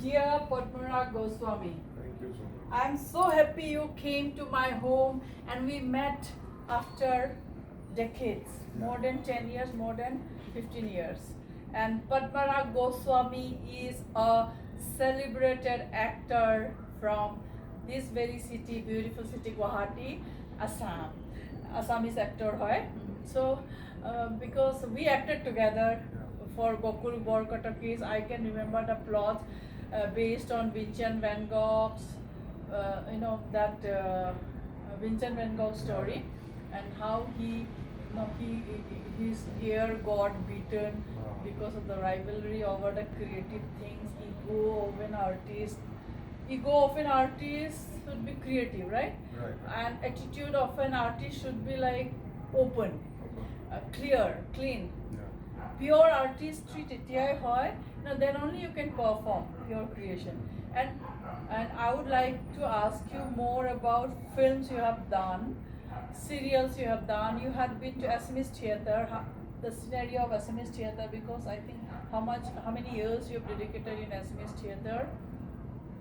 Dear Padmaraj Goswami, Thank you so much. I'm so happy you came to my home and we met after decades, more than 10 years, more than 15 years. And Padmaraj Goswami is a celebrated actor from this very city, beautiful city, Guwahati, Assam. Assamese actor, hoy. So, because we acted together for Gokul Borkata case, I can remember the plot based on Vincent van Gogh's, that Vincent van Gogh story, and how his ear got beaten because of the rivalry over the creative things, ego of an artist. Ego of an artist should be creative, right? Right. And attitude of an artist should be like open, clear, clean. Yeah. Pure artistry tetiai hoy, then only you can perform your creation. And I would like to ask you more about films you have done, serials you have done. You had been to Assamese theatre, the scenario of Assamese theatre, because I think how many years you have dedicated in Assamese theatre.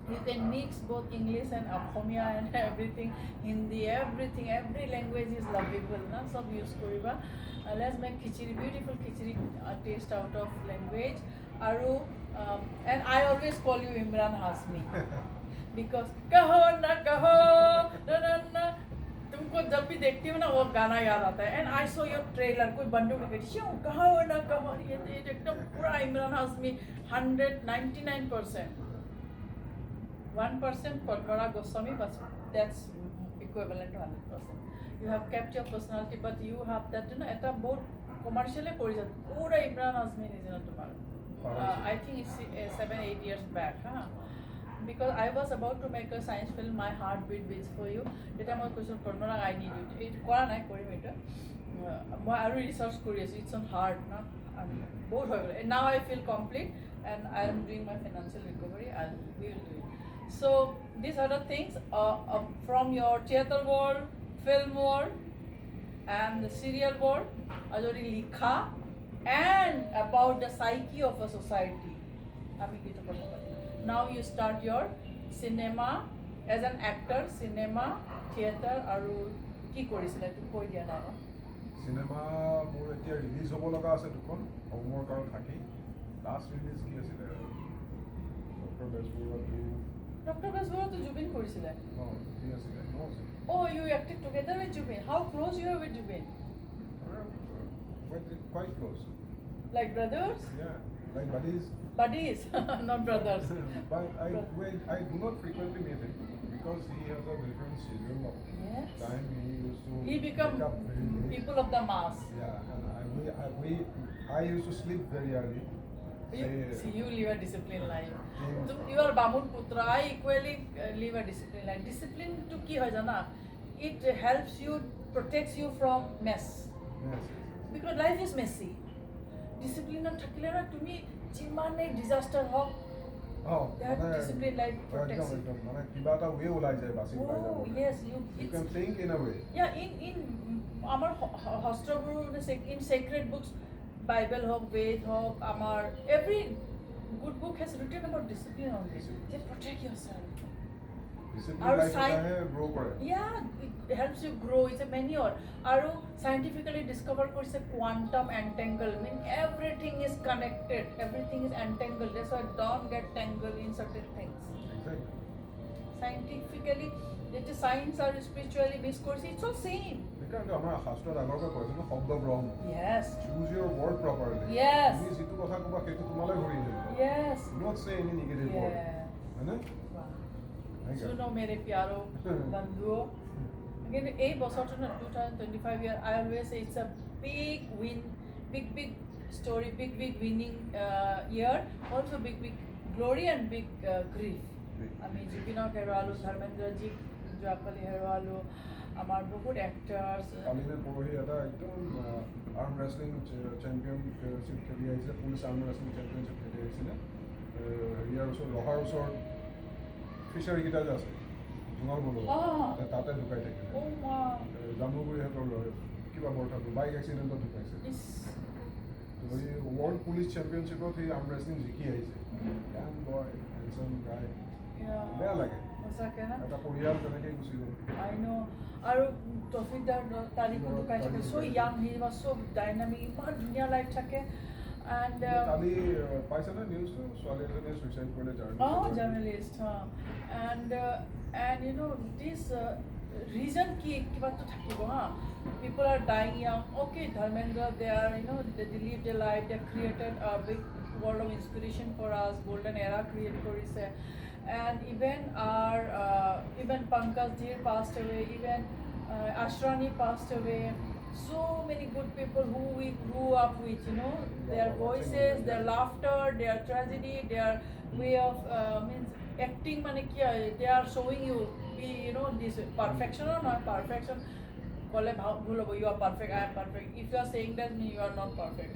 You can mix both English and Assamia and everything, Hindi, everything, every language is lovable. Na? Sab use koriba. Let's make khichdi, beautiful khichdi taste out of language. Aru, and I always call you Imran Hasmi because kaho na kaho na na na. तुमको जब भी देखती हूँ ना वो गाना याद आता है and I so your trailer कोई बंदूक निकली क्यों कहाँ ना कहाँ ये एकदम पूरा Imran Hashmi 199%. 1% Padmaraj Goswami, but that's equivalent to 100%. You have kept your personality, but you have that, এটা বহুত commercially কৰিছে পুৰা ইমৰান হাছমি নিচিনা তোমাৰ. I think it's 7-8 years back, huh? Because I was about to make a science film, My Heartbeat Beats for You. তেতিয়া মই কৈছোঁ Padmaraj, I need you. এইটো কৰা নাই, কৰিম এইটো. মই আৰু ৰিচাৰ্চ কৰি আছোঁ. It's on hard, না? বহুত হৈ গ'ল. Now I feel complete and I am doing my financial recovery and we will do it. So these are the things from your theatre world, film world, and the serial world, Ajori Likha, and about the psyche of a society. Now you start your cinema as an actor, cinema, theatre, aru ki korisile tu koi dia na. Cinema মোৰ এতিয়া release হ'ব লগা আছে দুখন হোমৰ কাৰণ থাকি last release কি আছিলে doctor Bezbaruah Dr. Baswara to Jubin korisile. কি আছিলে Oh, you acted together with Jubin. How close you are with Jubin? quite close. Like brothers? Yeah, like buddies. Buddies, not brothers. But I do not frequently meet him because he has a different schedule of Yes. time. He used to He become wake up very late. people of the mass. Yeah, and I used to sleep very early. See, you live a disciplined life. Yeah. You are Bamun Putra. I equally live a disciplined life. Discipline to ki hoy jana? It helps you, protects you from mess. Yes. Because life is messy. Discipline na thakile na tumi jimane disaster hok. That disciplined life protects you. মানে কিবা এটা way ওলাই যায় বাসি ওলাই Oh যায় yes, you it's, can think in a way. yeah, in our Hostaburu, in sacred books, Bible hok, Ved hok, Amar, every good book has written about discipline only. Just protect yourself. Discipline Our life science- है grow करे. Yeah, it helps you grow. It's a manure. Aru scientifically discovered it's a quantum entanglement. Everything is connected. Everything is entangled. That's why don't get tangled in certain things. Exactly. Scientifically, the science or spiritually based course, it's all same. সেইকাৰণে আমাৰ শাস্ত্ৰত আগৰ পৰা কৈছে ন শব্দ ব্ৰহ্ম. Yes. Choose your word properly. Yes. তুমি যিটো কথা ক'বা সেইটো তোমালৈ ঘূৰি আহিব. Yes. Do not say any negative word. Yeah. হয়নে? Suno mere pyaro bandhuo. Again, a বছৰটো 2025 year, I always say it's a big win, big story, big winning year. Also big glory and big grief. আমি জুবিনক হেৰুৱালো, ধৰ্মেন্দ্ৰজীক যোৱাকালি হেৰুৱালো, আমাৰ বহুত actors. কালি নে পৰহি এটা একদম আৰ্ম ৰেছলিং চেম্পিয়নশ্বিপ খেলি আহিছে, পুলিচ আৰ্ম ৰেছলিং চেম্পিয়নশ্বিপ খেলি আহিছিলে ইয়াৰ ওচৰত ৰহাৰ ওচৰত ফিচাৰীকেইটা যে আছে জোঙাল বলো তাতে ঢুকাই থাকিলে. জামুগুৰিহঁতৰ ল'ৰা কিবা বৰঠাকুৰ বাইক এক্সিডেণ্টত ঢুকাইছে. তো ৱৰ্ল্ড পুলিচ চেম্পিয়নশ্বিপত সেই আৰ্ম ৰেচলিং জিকি আহিছে ইয়াং বয় হেণ্ডচাম গাই বেয়া লাগে সঁচাকৈ না এটা পৰিয়াল তেনেকৈ গুচি গ'ল I know. আৰু তফিকদাৰ তাৰিখো ঢুকাই থাকে so' young he was so' dynamic ইমান ধুনীয়া লাইফ থাকে এণ্ড কালি পাইছেনে নিউজটো ছোৱালী এজনীয়ে ছুইচাইড কৰিলে journalist and you know' this reason কি কিবাটো থাকিব হা people are dying young okay Dharmendra they are you know' they live the life they created big world of inspiration for us golden era create কৰিছে and even Pankaj Dhir passed away, even Ashrani passed away. So many good people who we grew up with, you know, their voices, their laughter, their tragedy, their way of means acting. They are showing you, you know, this perfection or not perfection. You are perfect, I am perfect. If you are saying that, means you are not perfect.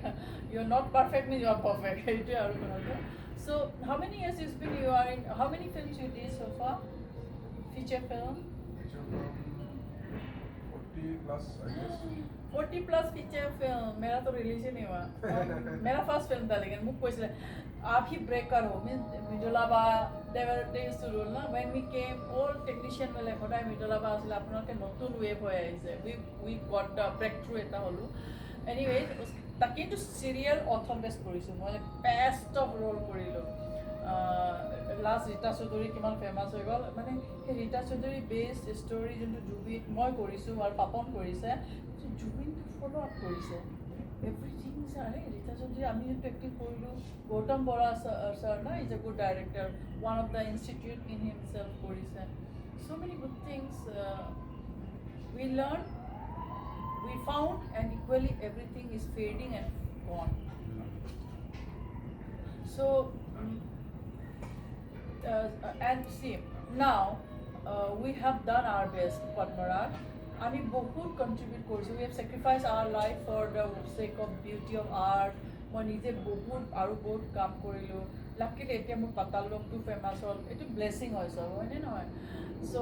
You are not perfect means you are perfect. So, how many years it's been you are in? How many films you did so far? Feature film? 40 plus, I guess. 40 plus feature film. मेरा तो release ही नहीं हुआ. मेरा first film था लेकिन मुझे कोई से आप ही breaker हो. means Midolaba they used to rule ना. When we came, all technician वाले खोटा Midolaba असले अपना के नोटुन wave होया इसे. We got the breakthrough एता होलू. Anyway, তাকে কিন্তু চিৰিয়েল অথম বেষ্ট কৰিছোঁ মই বেষ্ট অফ ৰ'ল কৰিলোঁ লাষ্ট ৰীতা চৌধুৰী কিমান ফেমাছ হৈ গ'ল মানে সেই ৰীতা চৌধুৰী বেষ্ট ষ্টৰি যোনটো জুবিন মই কৰিছোঁ আৰু পাপন কৰিছে জুবিনটো ফ'ল' আপ কৰিছে এভৰিথিং আৰে ৰীতা চৌধুৰী আমি যোনটো এক্টিং কৰিলোঁ গৌতম বৰা ছাৰ না is a good director one of the institute in himself কৰিছে so' many good things we learn we found and equally everything is fading and gone. So and see now we have done our best Padmaraj আমি বহুত contribute কৰিছোঁ we have sacrificed our life for the sake of beauty of art মই নিজে বহুত আৰু বহুত কাম কৰিলোঁ লাকিলি এতিয়া মোৰ পাতালকটো ফেমাছ হ'ল এইটো ব্লেছিং হয় চব হয়নে নহয় so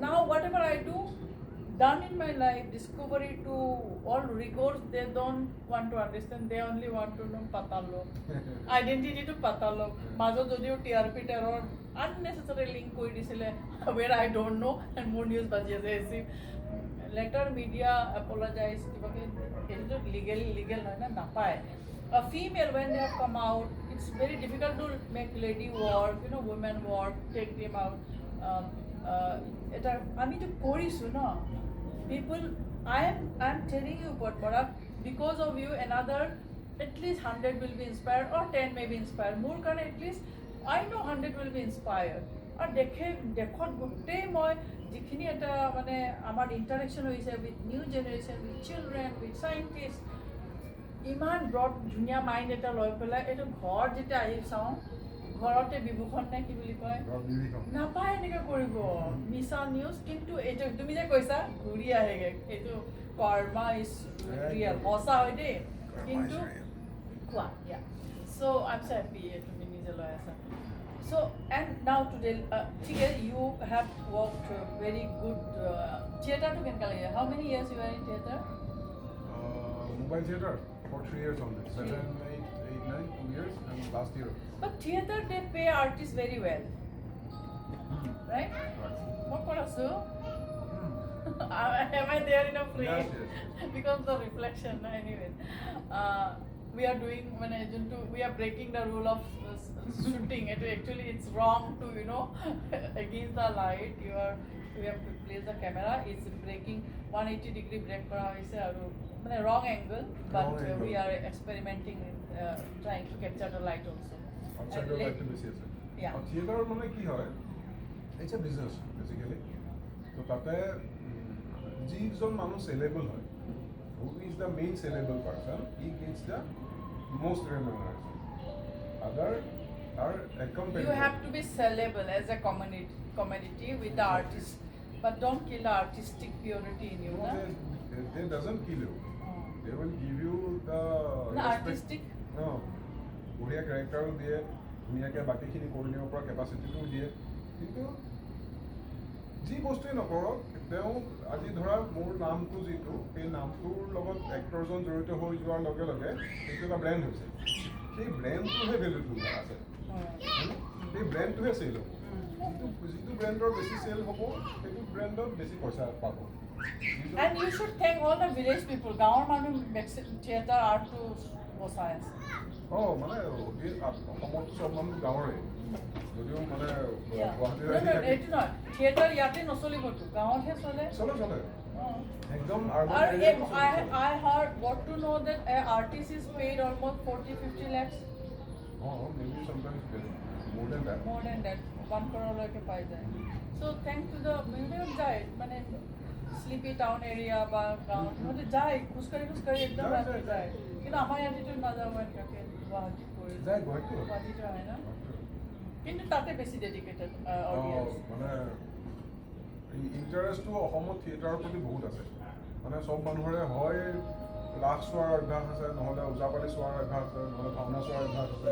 now whatever I do done in my life, discovery to all rigors, they don't want to understand, they only want to know Patalo. Identity to Patalo. Majo Jodio TRP terror, unnecessary link koi disile where I don't know and more news baji ase. Later media apologize, legal na napai. A female when they have come out, it's very difficult to make lady work, you know, women work, take them out. আমি তো কৰিছো ন people I am telling you Padmaraj because of you another at least 100 will be inspired or 10 may be inspired more karone at least I know 100 will be inspired or dekhot gote moi jikhini eta mane amar interaction hoise with new generation with children with scientists iman broad dunia mind eta loi pelai eto ghor jeta ahi sao ঘৰতে বিভূষণ নে কি বুলি কয় নাপায় এনেকৈ কৰিব মিছা news কিন্তু এইটো তুমি যে কৈছা ঘূৰি আহেগৈ এইটো কৰ্মা ইজ ৰিয়েল সঁচা হয় দেই কিন্তু কোৱা ইয়া চ' আই এম চ' হেপি তুমি নিজে লৈ আছা চ' এণ্ড নাও টুডে ঠিক আছে you have worked very good থিয়েটাৰটো কেনেকুৱা লাগে how many years you are in theatre mobile theater for 3 years only 7 8 9 2 years and last year but theater they pay artists very well right what for us am I there in a frame yes. because the reflection anyway we are doing we are breaking the rule of shooting actually it's wrong to you know against the light we have to place the camera it's breaking 180 degree break kora hoise aru mane wrong angle but we are experimenting with trying to capture the light also outside the light to be seen yeah theater mane ki hoy it's a business basically to tate jijon manu sellable hoy who is the main sellable person he gets the most remuneration other are accompanied you have to be sellable as a commodity with the artist but don't kill the artistic purity in you no, they doesn't kill you they will give you the artistic no बढ़िया character দিয়ে ধুনীয়াকৈ বাকীখিনি কৰি দিব পৰা কেপাচিটিটো দিয়ে কিন্তু যি বস্তুৱেই নকৰক তেওঁ আজি ধৰা মোৰ নামটো যিটো সেই নামটোৰ লগত এক্টৰজন জড়িত হৈ যোৱাৰ লগে লগে সেইটো এটা ব্ৰেণ্ড হৈছে সেই ব্ৰেণ্ডটোহে ভেলুটো আছে সেই ব্ৰেণ্ডটোহে চেল হ'ব যিটো ব্ৰেণ্ডৰ বেছি চেল হ'ব সেইটো ব্ৰেণ্ডত বেছি পইচা পাব And you should thank all the village people. গাঁৱৰ মানুহ থিয়েটাৰ আৰ্টটো বচাই আছে মানে অসমতো চব মানুহ গাঁৱৰে যদিও মানে গুৱাহাটীৰ এইটো নহয় থিয়েটাৰ ইয়াতে নচলিবতো গাঁৱতহে চলে চলে চলে একদম আৰু I heard got to know that an artist is paid almost 40-50 lakhs maybe sometimes more than that. More than that 1 crore লৈকে পাই যায় so thanks to the museum যায় মানে স্লিপি টাউন এৰিয়া বা গাঁৱত সিহঁতে যায় খোজকাঢ়ি একদম ৰাতি যায় কিন্তু আমাৰ ইয়াতেতো নাযাব এনেকুৱাকৈ গুৱাহাটীত কৰি যায় গুৱাহাটীত হয় না কিন্তু তাতে বেছি ডেডিকেটেড অডিয়েন্স মানে ইণ্টাৰেষ্টটো অসমত থিয়েটাৰৰ প্ৰতি বহুত আছে মানে চব মানুহৰে হয় ৰাস চোৱাৰ অভ্যাস আছে নহ'লে ওজাপালি চোৱাৰ অভ্যাস আছে নহ'লে ভাওনা চোৱাৰ অভ্যাস আছে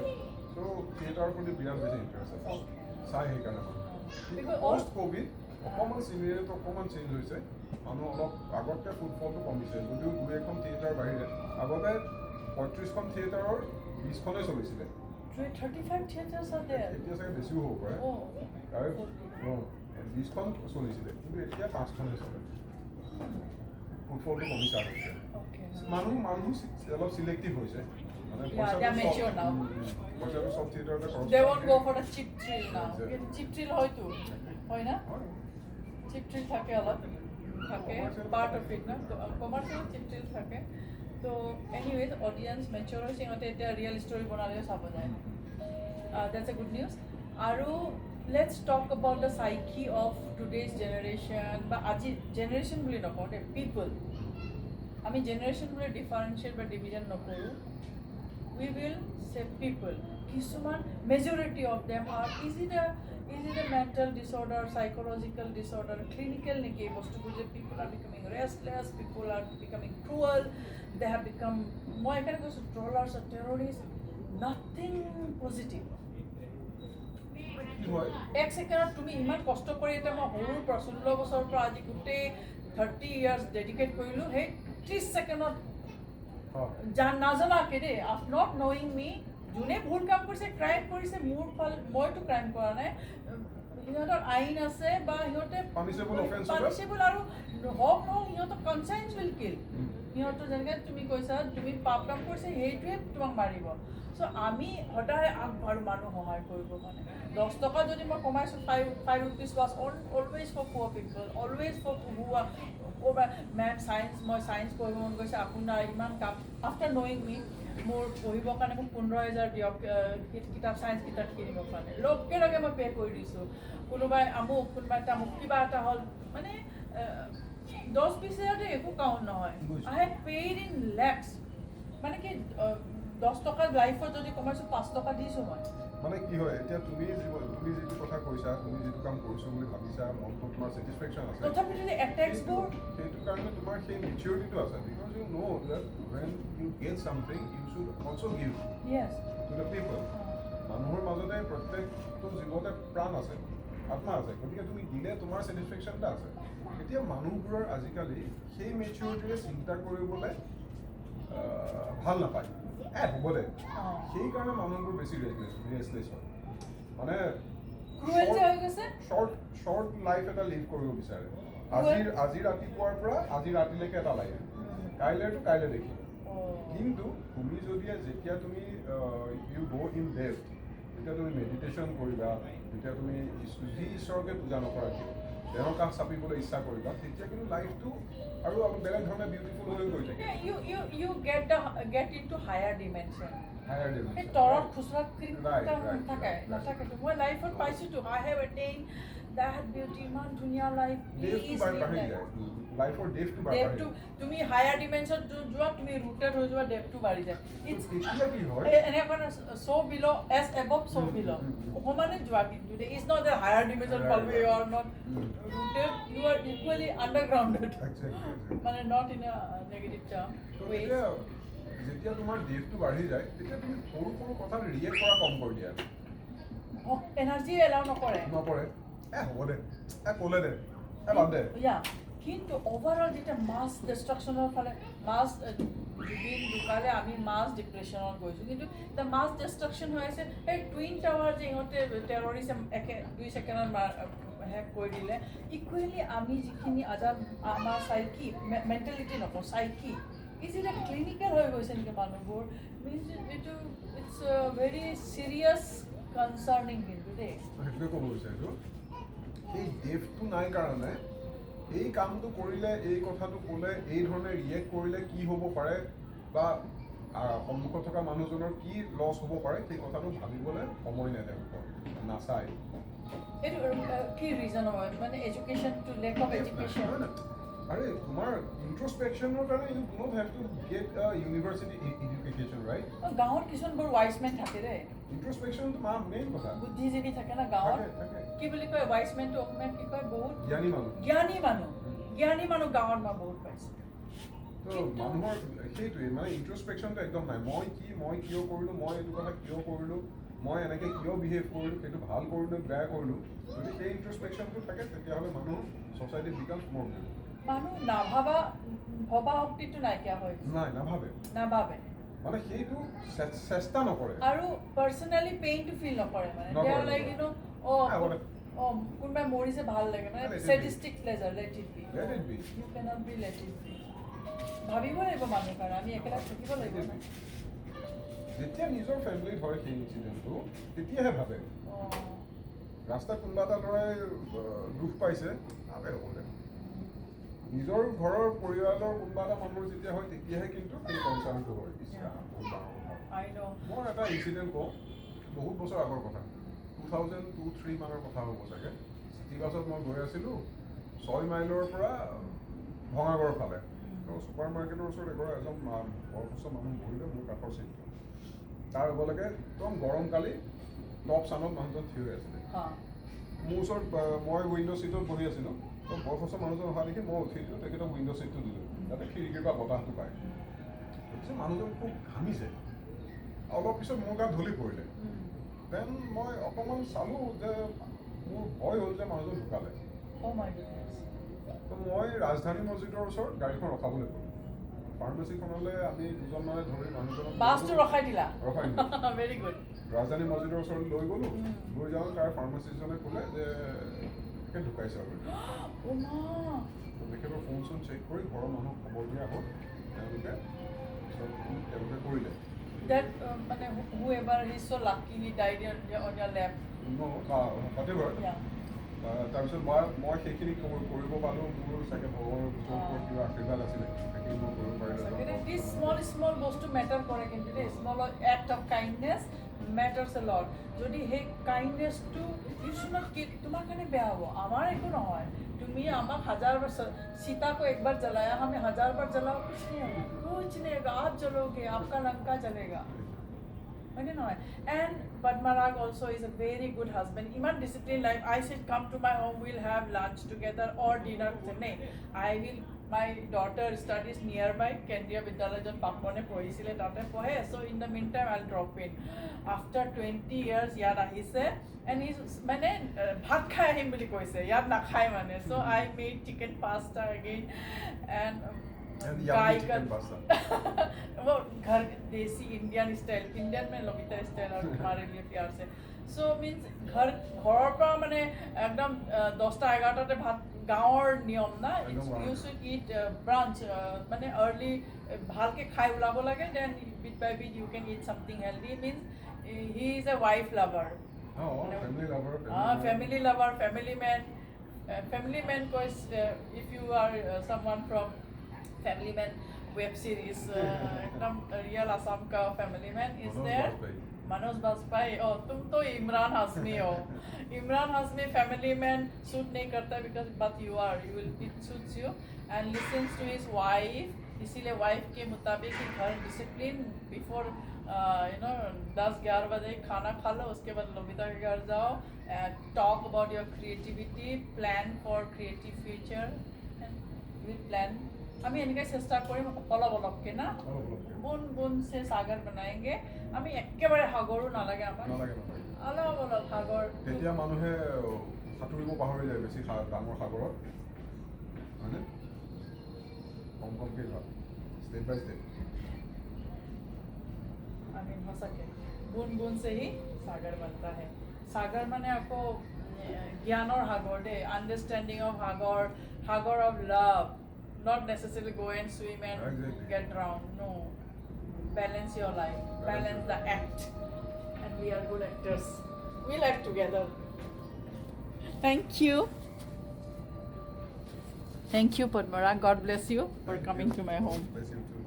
চ' থিয়েটাৰৰ প্ৰতি বিৰাট বেছি ইণ্টাৰেষ্ট আছে চাই সেইকাৰণে কিন্তু পষ্ট ক'ভিড অকণমান চিনেৰীটো অকণমান চেঞ্জ হৈছে মানুহ অলপ আগতকৈ ফুটফলটো কমিছে যদিও 2-1খন থিয়েটাৰ বাহিৰে আগতে 35খন থিয়েটাৰৰ 20খনেই চলিছিলে 35 theaters are there এতিয়া চাগে বেছিও হ'ব পাৰে আৰু 20খন চলিছিলে কিন্তু এতিয়া 5খনেই চলে ফুটফলটো কমিছে আগতকৈ মানুহ অলপ চিলেক্টিভ হৈছে মানে পইচাটো চব থিয়েটাৰতে খৰচ they won't go for the cheap thrill now cheap thrill হয়তো হয় না cheap thrill থাকে অলপ থাকে part of it না commercial cheap thrill থাকে তো anyways audience mature হৈছে সিহঁতে এতিয়া real story বনালেও চাব যায় that's a good news আৰু let's talk about the psyche of today's generation বা আজি generation বুলি নকওঁ দে people আমি generation বুলি differentiate বা division নকৰোঁ we will say people কিছুমান majority of them are is it a mental disorder psychological disorder clinical নেকি এই বস্তুবোৰ যে people are becoming restless people are becoming cruel they have become মই এখানে কৈছোঁ trollers or terrorists nothing positive এক ছেকেণ্ডত তুমি ইমান কষ্ট কৰি এতিয়া মই সৰুৰ পৰা 16 বছৰৰ পৰা আজি গোটেই 30 years ডেডিকেট কৰিলোঁ সেই 30 ছেকেণ্ডত নাজানাকে দেই নট নয়িং মি যোনে ভুল কাম কৰিছে ক্ৰাইম কৰিছে মোৰ ফল মইতো ক্ৰাইম কৰা নাই সিহঁতৰ আইন আছে বা সিহঁতে পানিছেবল আৰু হওক নহওক সিহঁতৰ কনচাইন্স উইল কিল সিহঁতৰ যেনেকৈ তুমি কৈছা তুমি পাপ কাম কৰিছে সেইটোৱে তোমাক মাৰিব চ' আমি সদায় আগবাঢ়ো মানুহ সহায় কৰিব মানে 10 টকা যদি মই কমাইছোঁ 5 rupees was always for poor people always for who are math science মই চায়েন্স পঢ়িব মন গৈছে আপোনাৰ ইমান কাম আফটাৰ নয়িং মি মোৰ পঢ়িবৰ কাৰণে মোক 15,000 দিয়ক কিতাপ চায়েন্স কিতাপ কিনিবৰ কাৰণে লগে লগে মই পে' কৰি দিছোঁ কোনোবাই আমুক কোনোবাই তামুক কিবা এটা হ'ল মানে 10-20,000 একো কাউণ্ট নহয় আই হেভ পেইড ইন লেক্স মানে কি 10 টকা লাইফত যদি কমাইছোঁ 5 টকা দিছোঁ মই মানে কি হয় এতিয়া তুমি যিটো কথা কৈছা তুমি যিটো কাম কৰিছোঁ বুলি ভাবিছা মনটো তোমাৰ ছেটিছফেকশ্যন আছে তথাপিতো এটেক্সবোৰ সেইটো কাৰণে তোমাৰ সেই মেচিউৰিটিটো আছে because you know that when you get something you should also give yes to the people মানুহৰ মাজতে প্ৰত্যেকটো জীৱতে প্ৰাণ আছে আত্মা আছে গতিকে তুমি দিলে তোমাৰ ছেটিছফেকশ্যন এটা আছে এতিয়া মানুহবোৰৰ আজিকালি সেই মেচিউৰিটিৰে চিন্তা কৰিবলৈ ভাল নাপায় হ'ব দে সেইকাৰণে মানুহবোৰ বেছি ৰেষ্টলেছ হয় মানে শ্বৰ্ট লাইফ এটা লিভ কৰিব বিচাৰে আজি ৰাতিপুৱাৰ পৰা আজি ৰাতিলৈকে এটা লাইফ কাইলৈতো কাইলৈ দেখিম কিন্তু তুমি যদি যেতিয়া তুমি ইউ গ' ইন ডেপথ যেতিয়া তুমি মেডিটেশ্যন কৰিবা যেতিয়া তুমি যি ঈশ্বৰকে পূজা নকৰা কিয় তেওঁৰ কাষ চাপিবলৈ ইচ্ছা কৰিবা তেতিয়া কিন্তু লাইফটো আৰু অলপ বেলেগ ধৰণে বিউটিফুল হৈ গৈ থাকে you get into higher dimension higher dimension এই তৰত খুচৰা নাথাকে মই লাইফত পাইছোঁতো I have attained that beauty ইমান ধুনীয়া লাইফ লাইফৰ ডেপটো তুমি হায়াৰ ডিমেনশ্যন যোৱা তুমি ৰুটেড হৈ যোৱা ডেপটো বাঢ়ি যায় এনেকুৱা চ' বিল' এজ এবভ চ' বিল' সমানে যোৱা কিন্তু is not the higher dimension পালৱে you are not rooted you are equally undergrounded মানে not in a negative term যেতিয়া তোমাৰ ডেপটো বাঢ়ি যায় তেতিয়া তুমি সৰু সৰু কথাত ৰিয়েক্ট কৰা কম কৰি দিয়া এনাৰ্জি এলাউ নকৰে হ'ব দে ক'লে দে বাদ দে কিন্তু ওভাৰঅল যেতিয়া মাছ ডিষ্ট্ৰাকশ্যনৰ ফালে মাছ জুবিন ঢুকালে আমি মাছ ডিপ্ৰেশ্যনত গৈছোঁ কিন্তু এতিয়া মাছ ডিষ্ট্ৰাকশ্যন হৈ আছে এই টুইন টাৱাৰ যে ইহঁতে টেৰৰিষ্ট 2 ছেকেণ্ডত হেক কৰি দিলে ইকুৱেলি আমি যিখিনি আমাৰ চাইকি মেণ্টেলিটি নকওঁ চাইকি ইজ ইট ক্লিনিকেল হৈ গৈছে নেকি মানুহবোৰ মিনছ এইটো ইটছ ভেৰি চিৰিয়াছ কনচাৰ্নিং কিন্তু দেই সেইটোৱে ক'ব বিচাৰিছোঁ সেই ডেফটো নাই কাৰণে এই কামটো কৰিলে এই কথাটো ক'লে এই ধৰণে ৰিয়েক্ট কৰিলে কি হ'ব পাৰে বা সন্মুখত থকা মানুহজনৰ কি লছ হ'ব পাৰে সেই কথাটো ভাবিবলৈ সময় নাই তেওঁলোকৰ নাচায় এইটো কি ৰিজন হয় মানে education to lack of education আৰে তোমাৰ ইন্ট্ৰস্পেকশ্যনৰ কাৰণে you do not have to get university education right গাঁৱত কিছুমান বৰ ৱাইজমেন থাকে দেই ইন্ট্ৰস্পেকশ্যনটো মা মেইন কথা বুদ্ধিজীৱী থাকে না গাঁৱত কি বুলি কয় ৱাইজমেনটো অসমীয়াত কি কয় বহুত জ্ঞানী মানুহ গাঁৱত মই বহুত পাইছোঁ তো মানুহৰ সেইটোৱে মানে ইন্ট্ৰস্পেকশ্যনটো একদম নাই মই কিয় কৰিলোঁ মই এইটো কথা কিয় কৰিলোঁ মই এনেকৈ কিয় বিহেভ কৰিলোঁ সেইটো ভাল কৰিলোঁ বেয়া কৰিলোঁ যদি সেই ইন্ট্ৰস্পেকশ্যনটো থাকে তেতিয়াহ'লে মানুহ ছ'চাইটি বিকামছ মোৰ মানুহ ভবা শক্তিটো নাইকিয়া হৈ নাই নাভাবে মানে সেইটো চেষ্টা নকৰে আৰু পাৰ্চনেলি পেইনটো ফিল নকৰে মানে দেয়াৰ লাইক ইউ নো কোনোবাই মৰিছে ভাল লাগে মানে sadistic pleasure let it be you can't be let it be ভাবিব লাগিব মানুহ কাৰণে আমি একেলগে থাকিব লাগিব না যেতিয়া নিজৰ ফেমিলিত হয় সেই ইনচিডেণ্টটো তেতিয়াহে ভাবে ৰাস্তাত কোনোবা এটা ল'ৰাই দুখ পাইছে ভাবে হ'বলে নিজৰ ঘৰৰ পৰিয়ালৰ কোনোবা এটা মানুহৰ যেতিয়া হয় তেতিয়াহে কিন্তু সেই কনচাৰ্ণটো হয় মই এটা ইনচিডেণ্ট কওঁ বহুত বছৰ আগৰ কথা 2002-03 মানৰ কথা হ'ব চাগে চিটি বাছত মই গৈ আছিলোঁ 6 মাইলৰ পৰা ভঙাগড়ৰ ফালে ছুপাৰ মাৰ্কেটৰ ওচৰত এজন বয়সস্থ মানুহ বহিলে মোৰ কাষৰ চিটটো তাৰ লগে একদম গৰমকালি টপ চানত মানুহজন থিয় হৈ আছিলে মোৰ ওচৰত মই উইণ্ড' ছিটত বহি আছিলোঁ তো বয়সস্থ মানুহজন অহা দেখি মই উঠি দিলোঁ তেখেতক উইণ্ড' ছিটটো দিলোঁ যাতে খিৰিকীৰ পৰা বতাহটো পায় তাৰপিছত মানুহজন খুব ঘামিছে অলপ পিছত মোৰ গাত ঢলি পৰিলে দেন মই অকণমান চালোঁ যে মোৰ ভয় হ'ল যে মানুহজন ঢুকালে তো মই ৰাজধানী মছজিদৰ ওচৰত গাড়ীখন ৰখাবলৈ ক'লোঁ ফাৰ্মাচীখনলৈ আমি দুজনমানে ধৰি মানুহজনক বাছটো ৰখাই দিলা ভেৰি গুড ৰাজধানী মছজিদৰ ওচৰত লৈ গ'লোঁ লৈ যাওঁ তাৰ ফাৰ্মাচিষ্টজনে ক'লে যে তেখেত ঢুকাইছে আৰু তেখেতৰ ফোন চোন চেক কৰি ঘৰৰ মানুহক খবৰ দিয়া হ'ল তেওঁলোকে কৰিলে that whoever is so lucky he died on your lap whatever তাৰপিছত মই সেইখিনি কৰিব পালোঁ মোৰ চাগে ভগৱানৰ ওচৰত কিবা আশীৰ্বাদ আছিলে সেইখিনি মই কৰিব পাৰিলোঁ স্মল বস্তু মেটাৰ কৰে কিন্তু দেই small act of kindness matters A lot যদি সেই কাইণ্ডনেছটো ইউ শুড নট কিপ তোমাৰ কাৰণে বেয়া হ'ব আমাৰ একো নহয় তুমি আমাক 1000 बार सीता को एक बार जलाया हमें 1000 बार जलाओ कुछ नहीं होगा आप जलोगे आपका लंका जलेगा and Padmarag also is a very good husband iman disciplined life I said come to my home we'll have lunch together or dinner I will my daughter studies nearby Kendriya Vidyalaya jon Papone pohisile tate pohe so in the meantime I'll drop in after 20 years yad ahise and he's mane bhat khai ahim boli koise yad na khai mane so I made chicken pasta again and yummy chicken pasta वो घर देसी Indian style Indian में लमिता style और हमारे लिए प्यार से so means घৰৰ পৰা মানে একদম 10টা 11টাতে ভাত গাঁৱৰ নিয়ম না ইউ শুড ইট ব্ৰাঞ্চ মানে আৰ্লি ভালকে খাই ওলাব লাগে then bit by bit you can eat something healthy means he is a wife lover family man cause if you are someone from family man web series एकदम real Assam का family man is there Manoj Bajpayee oh तुम तो इमरान हाशमी हो Imran Hashmi family man suit नहीं करता because but you will it suits you and listens to his wife इसीलिए wife के मुताबिक ही घर डिसिप्लिन बिफोर 10-11 बजे खाना खा लो उसके बाद लमिता के घर जाओ talk about your creativity plan for creative future and will plan আমি এনেকৈ চেষ্টা কৰিম অলপ অলপকৈ না বুন বুন সে সাগৰ বনাएंगे আমি একেবাৰে সাগৰো নালাগে আমাক অলপ অলপ সাগৰ তেতিয়া মানুহে সাঁতুৰিব পাহৰি যায় বেছি ডাঙৰ সাগৰত হয়নে কম কমকৈ ভাব step by step I mean, सके बूंद बूंद से ही सागर बनता है सागर माने आपको ज्ञानर हागर दे अंडरस्टैंडिंग ऑफ हागर of love not necessarily go and swim and Exactly. get drowned no balance your life balance the act and we are good actors we'll act together thank you Padmara. God bless you for coming to my home. Bless you too.